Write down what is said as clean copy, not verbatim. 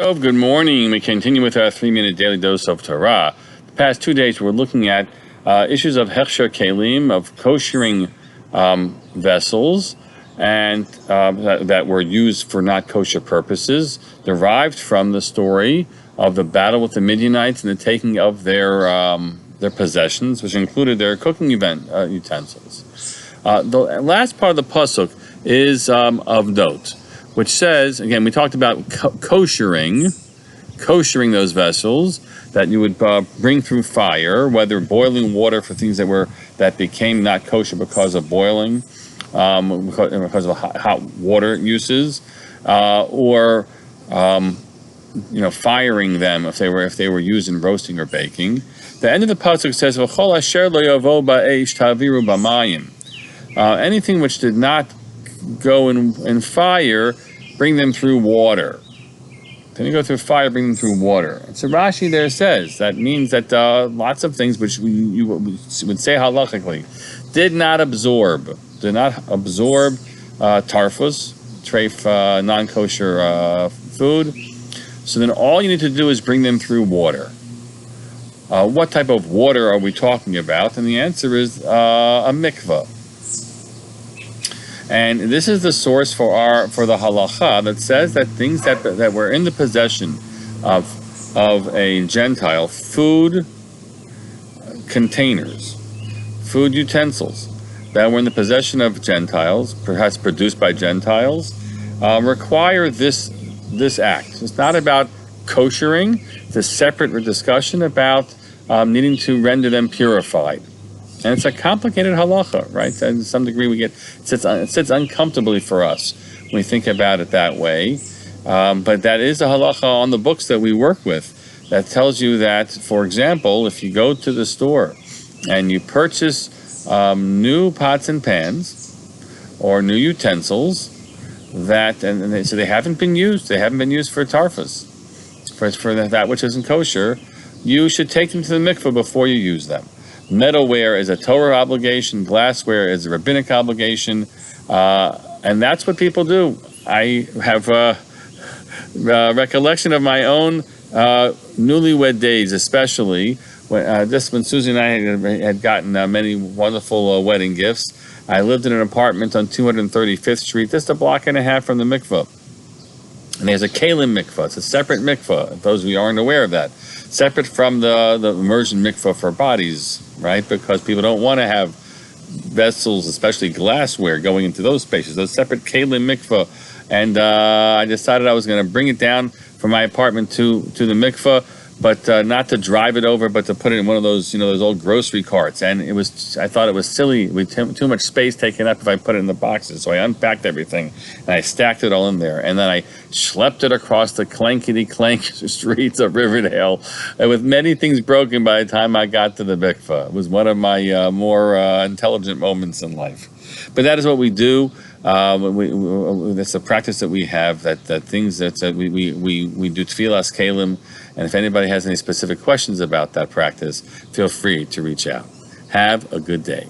So, good morning. We continue with our 3-minute daily dose of Torah. The past 2 days, we're looking at issues of hechsher kelim, of koshering vessels, and that were used for not kosher purposes, derived from the story of the battle with the Midianites and the taking of their possessions, which included their cooking utensils. The last part of the pasuk is of note, which says, again, we talked about koshering those vessels that you would bring through fire, whether boiling water for things that became not kosher because of boiling, because of hot water uses, or firing them if they were used in roasting or baking. The end of the pasuk says, "V'chol asher lo yavo ba'esh taviru b'mayim." Anything which did not go in fire, bring them through water. Then you go through fire, bring them through water. And so Rashi there says that means that lots of things which you would say halachically did not absorb tarfus, treif, non-kosher food. So then all you need to do is bring them through water. What type of water are we talking about? And the answer is a mikveh. And this is the source for the halacha that says that things that were in the possession of a Gentile, food containers, food utensils that were in the possession of Gentiles, perhaps produced by Gentiles, require this act. It's not about koshering. It's a separate discussion about needing to render them purified. And it's a complicated halacha, right? And to some degree, it sits uncomfortably for us when we think about it that way. But that is a halacha on the books that we work with that tells you that, for example, if you go to the store and you purchase new pots and pans or new utensils so they haven't been used for tarfus, for that which isn't kosher, you should take them to the mikveh before you use them. Metalware is a Torah obligation. Glassware is a rabbinic obligation. And that's what people do. I have a recollection of my own newlywed days, especially just when Susie and I had gotten many wonderful wedding gifts. I lived in an apartment on 235th Street, just a block and a half from the mikveh. And there's a kelim mikveh. It's a separate mikveh. Those of you aren't aware of that. Separate from the immersion mikveh for bodies, right? Because people don't want to have vessels, especially glassware, going into those spaces. Those separate kelim mikveh. And I decided I was going to bring it down from my apartment to the mikveh, but not to drive it over, but to put it in one of those, those old grocery carts. And I thought it was silly, with too much space taken up if I put it in the boxes. So I unpacked everything and I stacked it all in there. And then I schlepped it across the clankety-clank streets of Riverdale, and with many things broken by the time I got to the mikveh. It was one of my more intelligent moments in life. But that is what we do. That's a practice that we have, that things that we do tefillas kelim. And if anybody has any specific questions about that practice, feel free to reach out. Have a good day.